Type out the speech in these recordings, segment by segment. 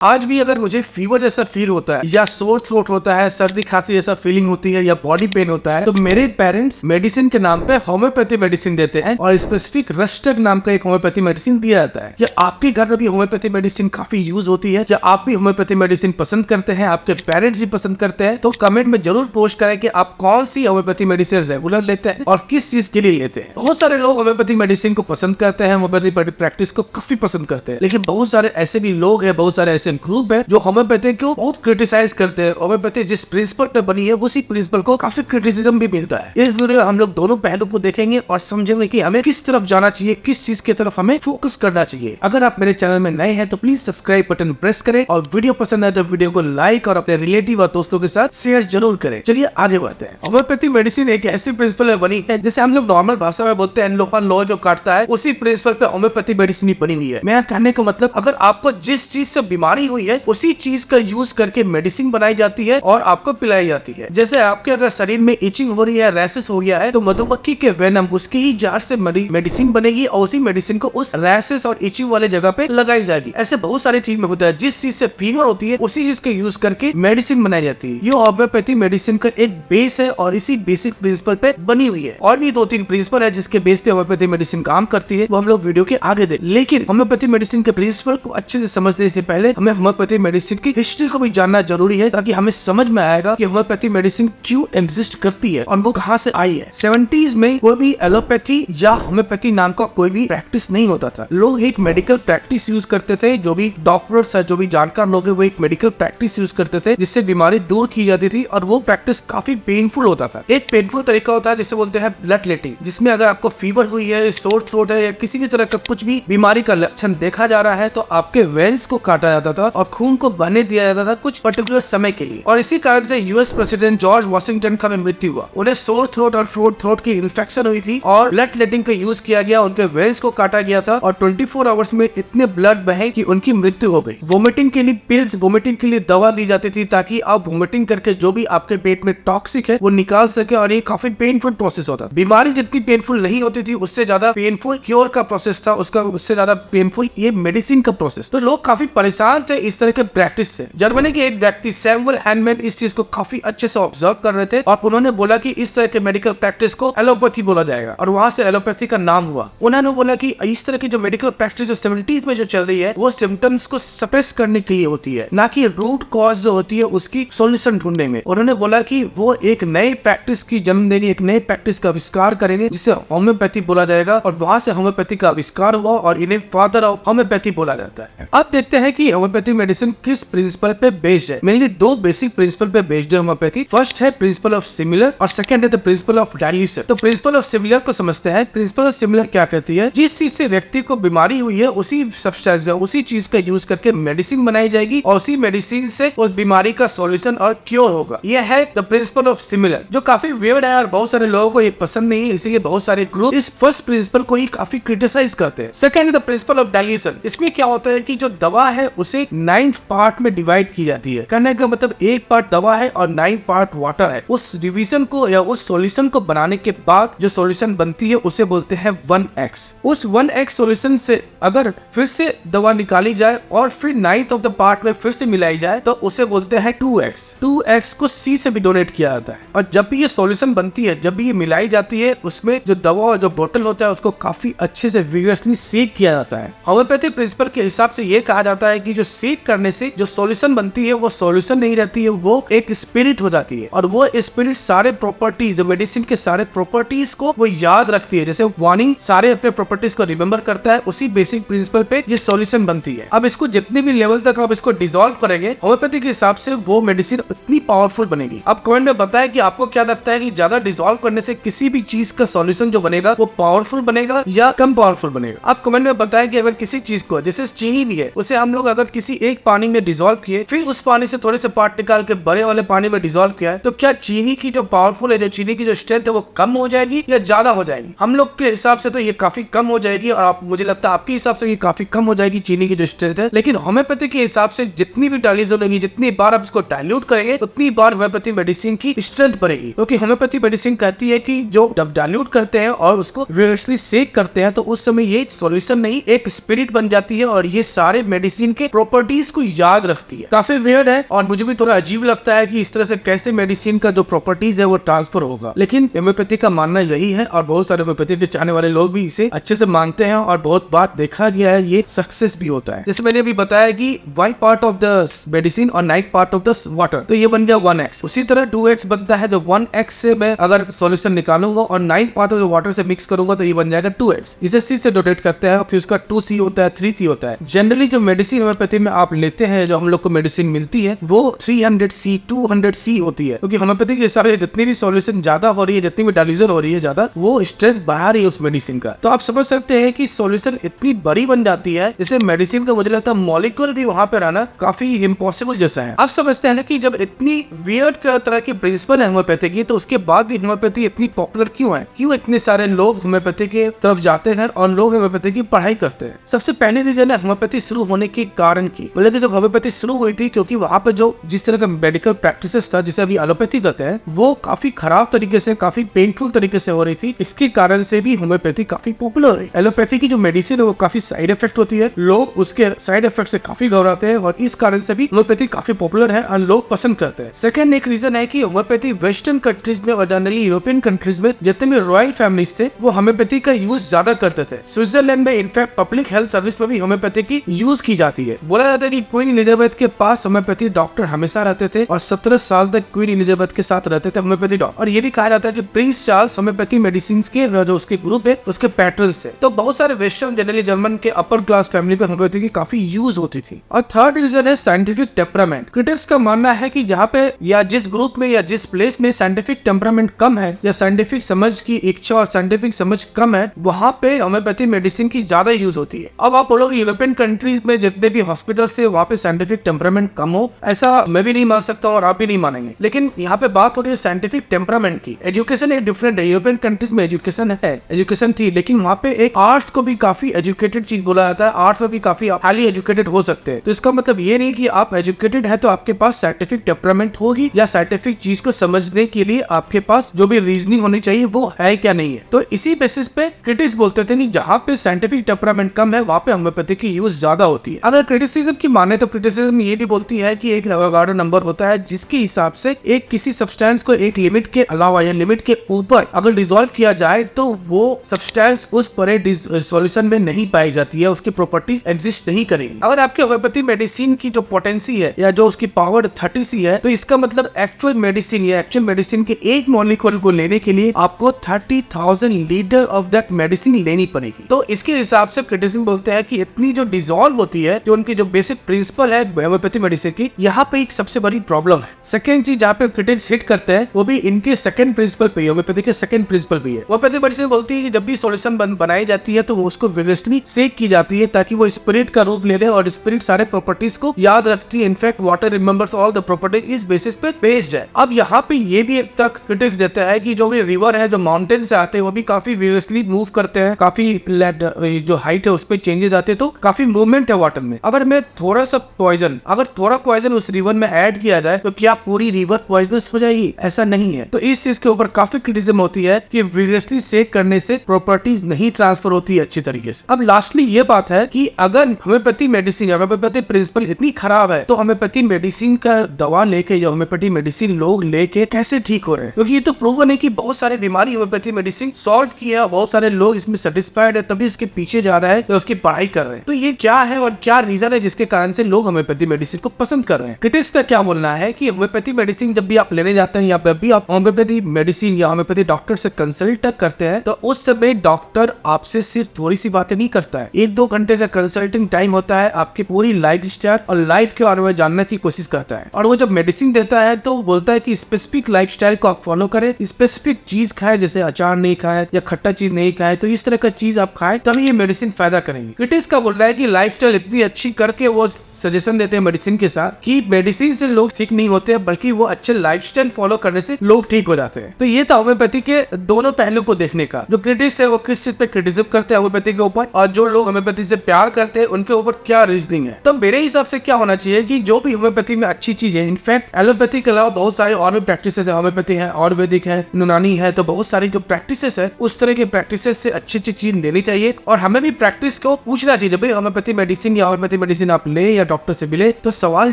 आज भी अगर मुझे फीवर जैसा फील होता है या सोर थ्रोट होता है, सर्दी खांसी जैसा फीलिंग होती है या बॉडी पेन होता है, तो मेरे पेरेंट्स मेडिसिन के नाम पे होम्योपैथी मेडिसिन देते हैं और स्पेसिफिक रस्टक नाम का एक होम्योपैथी मेडिसिन दिया जाता है। क्या आपके घर में भी होम्योपैथी मेडिसिन काफी यूज होती है? क्या आप भी होम्योपैथी मेडिसिन पसंद करते हैं? आपके पेरेंट्स भी पसंद करते हैं? तो कमेंट में जरूर पोस्ट करें कि आप कौन सी होम्योपैथी मेडिसिन रेगुलर लेते हैं और किस चीज के लिए लेते हैं। बहुत सारे लोग होम्योपैथी मेडिसिन को पसंद करते हैं, होम्योपैथी प्रैक्टिस को काफी पसंद करते हैं, लेकिन बहुत सारे ऐसे भी लोग हैं, बहुत सारे ऐसे ग्रुप है जो होम्योपैथी को बहुत क्रिटिसाइज करते हैं। होम्योपैथी जिस प्रिंसिपल पे बनी है उसी प्रिंसिपल को काफी क्रिटिसिज्म भी मिलता है। इस वीडियो में हम लोग दोनों पहलू को देखेंगे और समझेंगे कि हमें किस तरफ जाना चाहिए, किस चीज की तरफ हमें फोकस करना चाहिए। अगर आप मेरे चैनल में नए हैं तो प्लीज सब्सक्राइब बटन प्रेस करें और वीडियो पसंद आए तो वीडियो को लाइक और अपने रिलेटिव और दोस्तों के साथ शेयर जरूर करें। चलिए आगे बढ़ते हैं। होम्योपैथी मेडिसिन एक ऐसी प्रिंसिपल में बनी है जैसे हम लोग नॉर्मल भाषा में बोलते हैं लोहा जो काटता है, उसी प्रिंसिपल पे होम्योपैथी मेडिसिन ही बनी हुई है। मेरा कहने का मतलब, अगर आपको जिस चीज से बीमारी हुई है उसी चीज का यूज करके मेडिसिन बनाई जाती है और आपको पिलाई जाती है। जैसे आपके अगर शरीर में इचिंग हो रही है, रैशेस हो गया है, तो मधुमक्खी के वेनम उसके ही जार से मेडिसिन बनेगी और उसी मेडिसिन को उस रैशेस और इचिंग वाले जगह पे लगाई जाएगी। ऐसे बहुत सारी चीज में होता है, जिस चीज से फीवर होती है उसी चीज के यूज करके मेडिसिन बनाई जाती है। ये होम्योपैथी मेडिसिन का एक बेस है और इसी बेसिक प्रिंसिपल पे बनी हुई है। और भी 2-3 प्रिंसिपल है जिसके बेस पे होम्योपैथी मेडिसिन काम करती है, वो हम लोग वीडियो के आगे दे। लेकिन होम्योपैथी मेडिसिन के प्रिंसिपल को अच्छे से समझने से पहले हमें होम्योपैथी मेडिसिन की हिस्ट्री को भी जानना जरूरी है, ताकि हमें समझ में आएगा कि होम्योपैथी मेडिसिन क्यों एग्जिस्ट करती है और वो कहां से आई है। 70s में कोई भी एलोपैथी या होम्योपैथी नाम का कोई भी प्रैक्टिस नहीं होता था। लोग एक मेडिकल प्रैक्टिस यूज करते थे, जो भी डॉक्टर्स है, जो भी जानकार लोग है, वो एक मेडिकल प्रैक्टिस यूज करते थे जिससे बीमारी दूर की जाती थी और वो प्रैक्टिस काफी पेनफुल होता था। एक पेनफुल तरीका होता है जिसे बोलते हैं ब्लड लेटिंग, जिसमें अगर आपको फीवर हुई है, सोर थ्रोट है या किसी भी तरह का कुछ भी बीमारी का लक्षण देखा जा रहा है तो आपके वेन्स को काटा जाता था और खून को बहने दिया जाता था कुछ पर्टिकुलर समय के लिए। और इसी कारण से यूएस प्रेसिडेंट जॉर्ज वॉशिंगटन का मृत्यु हुआ। उन्हें सोर थ्रोट और थ्रोट की इन्फेक्शन हुई थी और ब्लड लेटिंग का यूज किया गया, उनके वेन्स को काटा गया था और 24 आवर्स में इतने ब्लड बहे कि उनकी मृत्यु हो गई। वोमिटिंग के लिए पिल्स, वोमिटिंग के लिए दवा दी जाती थी ताकि आप वोमिटिंग करके जो भी आपके पेट में टॉक्सिक है वो निकाल सके, और ये काफी पेनफुल प्रोसेस होता। बीमारी जितनी पेनफुल नहीं होती थी उससे ज्यादा पेनफुल क्योर का प्रोसेस था, उससे ज्यादा पेनफुल ये मेडिसिन का प्रोसेस। तो लोग काफी परेशान थे इस तरह के प्रैक्टिस से। जर्मनी के एक व्यक्ति सैमुअल हैनमैन इस चीज को काफी अच्छे से ऑब्जर्व कर रहे थे और उन्होंने बोला कि इस तरह के मेडिकल प्रैक्टिस को एलोपैथी बोला जाएगा, और वहां से एलोपैथी का नाम हुआ। उन्होंने बोला कि इस तरह की जो मेडिकल प्रैक्टिस जो 70s में जो चल रही है वो सिम्टम्स को सप्रेस करने के लिए होती है, ना कि रूट कॉज जो होती है उसकी सॉल्यूशन ढूंढने में। उन्होंने बोला कि वो एक नए प्रैक्टिस की जन्म देंगे, एक नए प्रैक्टिस का आविष्कार करेंगे जिसे होम्योपैथी बोला जाएगा, और वहां से होम्योपैथी का आविष्कार हुआ और इन्हें फादर ऑफ होम्योपैथी बोला जाता है। अब देखते हैं कि होम्योपैथी मेडिसिन किस प्रिंसिपल पे बेस्ड है। मेनली 2 बेसिक प्रिंसिपल पे बेस्ड है होम्योपैथी। फर्स्ट है प्रिंसिपल ऑफ सिमिलर और सेकंड है द प्रिंसिपल ऑफ डाइल्यूशन। तो प्रिंसिपल ऑफ सिमिलर को समझते हैं। प्रिंसिपल ऑफ सिमिलर क्या कहती है? जिस चीज से व्यक्ति को बीमारी हुई है उसी सब्सटेंस, उसी चीज का यूज करके मेडिसिन बनाई जाएगी और उसी मेडिसिन से उस बीमारी का सॉल्यूशन और क्योर होगा। यह है द प्रिंसिपल ऑफ सिमिलर, जो काफी वियर्ड है और बहुत सारे लोगों को ये पसंद नहीं है, इसलिए बहुत सारे ग्रुप इस फर्स्ट प्रिंसिपल को ही काफी क्रिटिसाइज करते हैं। सेकंड है द प्रिंसिपल ऑफ डाइल्यूशन। इसमें क्या होता है कि जो दवा है उसे 9 पार्ट में डिवाइड की जाती है। कहने का मतलब 1 पार्ट दवा है और 9 पार्ट वाटर है। उस डिवीजन को या उस सॉल्यूशन को बनाने के बाद जो सॉल्यूशन बनती है उसे बोलते हैं 1x। उस 1x सॉल्यूशन से अगर फिर से दवा निकाली जाए और फिर 9th ऑफ द पार्ट में फिर से मिलाई जाए तो उसे बोलते हैं 2x। 2x को C से भी डोनेट किया जाता है। और जब भी ये सॉल्यूशन बनती है, जब भी ये मिलाई जाती है, उसमें जो दवा और जो बोतल होता है उसको काफी अच्छे से विगरसली सेक किया जाता है। होम्योपैथी प्रिंसिपल के हिसाब से ये कहा जाता है कि जो सेक करने से जो सॉल्यूशन बनती है वो सॉल्यूशन नहीं रहती है, वो एक स्पिरिट हो जाती है, और वो स्पिरिट सारे प्रॉपर्टीज, मेडिसिन के सारे प्रॉपर्टीज को वो याद रखती है। जैसे वाणी सारे अपने प्रॉपर्टीज को रिमेंबर करता है, उसी बेसिक प्रिंसिपल पे ये सॉल्यूशन बनती है। अब इसको जितने भी लेवल तक आप इसको डिसॉल्व करेंगे होम्योपैथी के हिसाब से वो मेडिसिन उतनी पावरफुल बनेगी। अब कमेंट में बताएं कि आपको क्या लगता है कि ज्यादा डिसॉल्व करने से किसी भी चीज का सॉल्यूशन जो बनेगा वो पावरफुल बनेगा या कम पावरफुल बनेगा। आप कमेंट में बताएं कि अगर किसी चीज को, जैसे चीनी भी है, उसे हम लोग अगर किसी एक पानी में डिसॉल्व किए, फिर उस पानी से थोड़े से पार्ट निकाल के बड़े वाले पानी में डिसॉल्व किया है, तो क्या चीनी की जो पावरफुल है, जो चीनी की जो स्ट्रेंथ है वो कम हो जाएगी या ज्यादा हो जाएगी? हम लोग के हिसाब से तो ये काफी कम हो जाएगी, और मुझे लगता है आपके हिसाब से ये काफी कम हो जाएगी चीनी की जो स्ट्रेंथ है। लेकिन होम्योपैथी के हिसाब से जितनी भी डाइल्यूशन होगी, जितनी बार आप इसको डाइल्यूट करेंगे उतनी बार होम्योपैथी मेडिसिन की स्ट्रेंथ बढ़ेगी। क्योंकि होम्योपैथी मेडिसिन कहती है कि जो जब डाइल्यूट करते हैं और उसको रिवर्सली सेक करते हैं तो उस समय ये सॉल्यूशन नहीं एक स्पिरिट बन जाती है और ये सारे मेडिसिन के प्रॉपर्टीज को याद रखती है। काफी वियर्ड है और मुझे भी थोड़ा अजीब लगता है कि इस तरह से कैसे मेडिसिन का जो प्रॉपर्टीज है वो ट्रांसफर होगा, लेकिन होम्योपैथी का मानना यही है और बहुत सारे होम्योपैथी के चाहने वाले लोग भी इसे अच्छे से मानते हैं और बहुत बार देखा गया है ये सक्सेस भी होता है। जैसे मैंने अभी बताया कि 1 पार्ट ऑफ द मेडिसिन और 9 पार्ट ऑफ द वाटर, तो ये बन गया 1x। उसी तरह 2x बनता है, जो 1x से मैं अगर सॉल्यूशन निकालूंगा और 9 पार्ट ऑफ वाटर से मिक्स करूंगा तो ये बन जाएगा 2x, जिसे c से डोनेट करते हैं, फिर उसका 2c होता है, 3c होता है। जनरली जो मेडिसिन होम्योपैथी में आप लेते हैं, जो हम लोग को मेडिसिन मिलती है वो 300c 200c होती है, क्योंकि होम्योपैथी के हिसाब से जितनी भी सॉल्यूशन ज्यादा हो रही है, जितनी भी डाइल्यूशन हो रही है ज्यादा, वो स्ट्रेंथ बढ़ा रही है उस मेडिसिन का। तो आप समझ सकते हैं कि सॉल्यूशन इतनी बड़ी बन जाती है जैसे मेडिसिन का मुझे लगता है मॉलिक्यूल भी वहां पे रहना काफी इम्पॉसिबल जैसा है। आप समझते हैं कि जब इतनी वियर्ड तरह की प्रिंसिपल है होम्योपैथी की, तो उसके बाद भी होम्योपैथी इतनी पॉपुलर क्यों है? क्यों इतने सारे लोग होम्योपैथी के तरफ जाते हैं और लोग होम्योपैथी की पढ़ाई करते हैं? सबसे पहले रीजन है होम्योपैथी शुरू होने के कारण की, मतलब कि जब होम्योपैथी शुरू हुई थी, क्योंकि वहां पे जो जिस तरह का मेडिकल प्रैक्टिसेस था, जिसे अभी एलोपैथी कहते हैं, वो काफी खराब तरीके से, काफी पेनफुल तरीके से हो रही थी। इसके कारण से भी होम्योपैथी काफी पॉपुलर है। एलोपैथी की जो मेडिसिन है वो काफी साइड इफेक्ट होती है, लोग उसके साइड इफेक्ट से काफी घबराते हैं और इस कारण से भी होम्योपैथी काफी पॉपुलर है और लोग पसंद करते हैं। सेकंड एक रीजन है कि होम्योपैथी वेस्टर्न कंट्रीज में और जनरली यूरोपियन कंट्रीज में जितने भी रॉयल फैमिलीज थे वो होम्योपैथी का यूज ज्यादा करते थे। स्विट्जरलैंड में इनफैक्ट पब्लिक हेल्थ सर्विस में भी होम्योपैथी की यूज की जाती है। बोला जाता है कि क्वीन एलिजाबेथ के पास होम्योपैथी डॉक्टर हमेशा रहते थे और 17 साल तक क्वीन एलिजाबेथ के साथ रहते थे होम्योपैथी डॉक्टर। और ये भी कहा जाता है कि प्रिंस चार्ल्स होम्योपैथी मेडिसिन के जो उसके ग्रुप है उसके पैटर्न थे। तो बहुत सारे वेस्टर्न जनरली जर्मन के अपर क्लास फैमिली में होम्योपैथी की काफी यूज होती थी। और थर्ड रीजन है साइंटिफिक टेम्परामेंट। क्रिटिक्स का मानना है कि जहाँ पे या जिस ग्रुप में या जिस प्लेस में साइंटिफिक टेम्परामेंट कम है या साइंटिफिक समझ की इच्छा और साइंटिफिक समझ कम है, वहाँ पे होम्योपैथी मेडिसिन की ज्यादा यूज होती है। अब आप बोलोगे यूरोपियन कंट्रीज में जितने भी हॉस्पिटल से वहाँ पे साइंटिफिक टेम्परामेंट कम हो, ऐसा मैं भी नहीं मान सकता और आप भी नहीं मानेंगे। लेकिन यहाँ पे बात हो रही है साइंटिफिक टेम्परामेंट की। एजुकेशन एक डिफरेंट है। यूरोपियन कंट्रीज में एजुकेशन है, एजुकेशन थी, लेकिन वहाँ पे एक आर्ट्स को भी काफी एजुकेटेड चीज बोला जाता है। आर्ट्स में भी काफी हाईली एजुकेटेड हो सकते हैं। तो इसका मतलब ये नहीं कि आप एजुकेटेड है तो आपके पास साइंटिफिक टेम्परामेंट होगी या साइंटिफिक चीज को समझने के लिए आपके पास जो भी रीजनिंग होनी चाहिए वो है क्या नहीं है। तो इसी बेसिस पे क्रिटिक्स बोलते थे कि जहाँ पे साइंटिफिक टेम्परामेंट कम है वहाँ पे होम्योपैथी की यूज ज्यादा होती है। अगर क्रिटिसिज्म की माने तो क्रिटिसिज्म ये भी बोलती है कि एक एवोगाड्रो नंबर होता है जिसके हिसाब से एक किसी सब्सटेंस को एक लिमिट के अलावा या लिमिट के ऊपर अगर डिसॉल्व किया जाए तो वो सब्सटेंस उस पर सॉल्यूशन में नहीं पाई जाती है, उसकी प्रॉपर्टीज एग्जिस्ट नहीं करेंगी। अगर आपके होम्योपैथी मेडिसिन की जो पोटेंसी है या जो उसकी पावर 30C है, तो इसका मतलब एक्चुअल मेडिसिन या एक्चुअल मेडिसिन के एक मॉलिक्यूल को लेने के लिए आपको 30,000 लीटर ऑफ दैट मेडिसिन लेनी पड़ेगी। तो इसके हिसाब से क्रिटिसिज्म बोलते हैं कि इतनी जो डिसॉल्व होती है, जो उनकी जो बेसिक प्रिंसिपल है होम्योपैथी मेडिसिन की, यहाँ पे एक सबसे बड़ी प्रॉब्लम है। सेकंड चीज जहाँ पे क्रिटिक्स हिट करते हैं वो भी इनके सेकंड प्रिंसिपल पे, होम्योपैथी के सेकंड प्रिंसिपल भी है। होम्योपैथी मेडिसिन बोलती है कि जब भी सॉल्यूशन बनाई जाती है तो वो उसको विगरसली सेक की जाती है ताकि वो स्पिरिट का रूप ले ले और स्पिरिट सारे प्रॉपर्टीज को याद रखती है। In fact water remembers all the properties, इस बेसिस पे बेस्ड है। अब यहाँ पे ये भी एक तक क्रिटिक्स देता है कि जो भी रिवर है, जो माउंटेन से आते हैं, वो भी काफी विगरसली मूव करते हैं, काफी जो हाइट है उस पर चेंजेस आते हैं, तो काफी मूवमेंट है वाटर में। अगर मैं थोड़ा पॉइजन उस रिवर में ऐड किया जाए तो क्या पूरी रिवर पॉइजनस हो जाएगी? ऐसा नहीं है। तो इस चीज के ऊपर काफी क्रिटिसिज्म होती है कि विगरसली सेक करने से प्रॉपर्टीज नहीं ट्रांसफर होती है अच्छी तरीके से। अब लास्टली ये बात है कि अगर होम्योपैथी मेडिसिन या होम्योपैथी प्रिंसिपल इतनी खराब है तो होम्योपैथी मेडिसिन का दवा लेके या होम्योपैथी मेडिसिन लोग लेके कैसे ठीक हो रहे हैं? क्योंकि ये तो प्रूवन है कि बहुत सारी बीमारी होम्योपैथी मेडिसिन सॉल्व की है, बहुत सारे लोग इसमें सेटिस्फाइड है, तभी इसके पीछे जा रहा है या उसकी पढ़ाई कर रहे हैं। तो ये क्या है और क्या रीजन है जिसके कारण से लोग होम्योपैथी मेडिसिन को पसंद कर रहे हैं? क्रिटिक्स का क्या बोलना है कि होम्योपैथी मेडिसिन जब भी आप लेने जाते हैं या जब भी आप होम्योपैथी मेडिसिन या होम्योपैथी डॉक्टर से कंसल्ट करते हैं तो उस समय डॉक्टर आपसे सिर्फ थोड़ी सी बातें नहीं करता है, 1-2 घंटे का कंसल्टिंग टाइम होता है, आपकी पूरी लाइफ स्टाइल और लाइफ के बारे में जानने की कोशिश करता है। और वो जब मेडिसिन देता है तो बोलता है कि स्पेसिफिक लाइफ स्टाइल को आप फॉलो करें, स्पेसिफिक चीज खाए, जैसे अचार नहीं खाए या खट्टा चीज नहीं खाए, तो इस तरह का चीज आप खाएं तभी ये मेडिसिन फायदा करेंगे। क्रिटिक्स का बोल रहा है कि लाइफ स्टाइल इतनी अच्छी करके वो सजेशन देते हैं मेडिसिन के साथ कि मेडिसिन से लोग ठीक नहीं होते हैं बल्कि वो अच्छे लाइफस्टाइल फॉलो करने से लोग ठीक हो जाते हैं। तो ये था होम्योपैथी के दोनों पहलू को देखने का। जो क्रिटिक्स है वो किस चीज पे क्रिटिसिज्म करते हैं होम्योपैथी के ऊपर, और जो लोग होम्योपैथी से प्यार करते हैं उनके ऊपर क्या रीजनिंग है। तो मेरे हिसाब से क्या होना चाहिए कि जो भी होम्योपैथी में अच्छी चीज है, इनफैक्ट एलोपैथी के अलावा बहुत सारे और भी प्रैक्टिसेस है, होम्योपैथी है, आयुर्वेदिक है, यूनानी है, तो बहुत सारी जो प्रैक्टिसेस है उस तरह के प्रैक्टिसेस से अच्छी चीज लेनी चाहिए और हमें भी प्रैक्टिस को पूछना चाहिए। जब भी होम्योपैथी मेडिसिन या होम्योपैथी मेडिसिन आप ले या डॉक्टर से मिले तो सवाल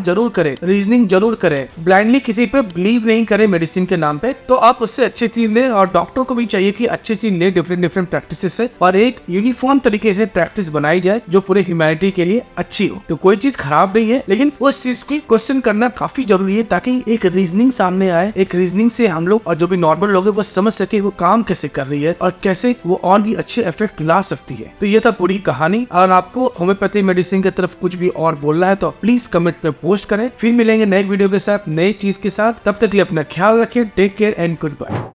जरूर करें, रीजनिंग जरूर करें, ब्लाइंडली किसी पे बिलीव नहीं करें मेडिसिन के नाम पे। तो आप उससे अच्छी चीज ले, और डॉक्टर को भी चाहिए कि अच्छी चीज ले डिफरेंट प्रैक्टिस से, और एक यूनिफॉर्म तरीके से प्रैक्टिस बनाई जाए जो पूरे ह्यूमैनिटी के लिए अच्छी हो। तो कोई चीज खराब नहीं है, लेकिन उस चीज की क्वेश्चन करना काफी जरूरी है ताकि एक रीजनिंग सामने आए, एक रीजनिंग से हम लोग और जो भी नॉर्मल लोग हैं वो समझ सके वो काम कैसे कर रही है और कैसे वो और भी अच्छे इफेक्ट ला सकती है। तो ये था पूरी कहानी। अगर आपको होम्योपैथी मेडिसिन की तरफ कुछ भी और बोलना है तो प्लीज कमेंट में पोस्ट करें। फिर मिलेंगे नए वीडियो के साथ, नई चीज के साथ। तब तक के लिए अपना ख्याल रखें। Take care and good bye.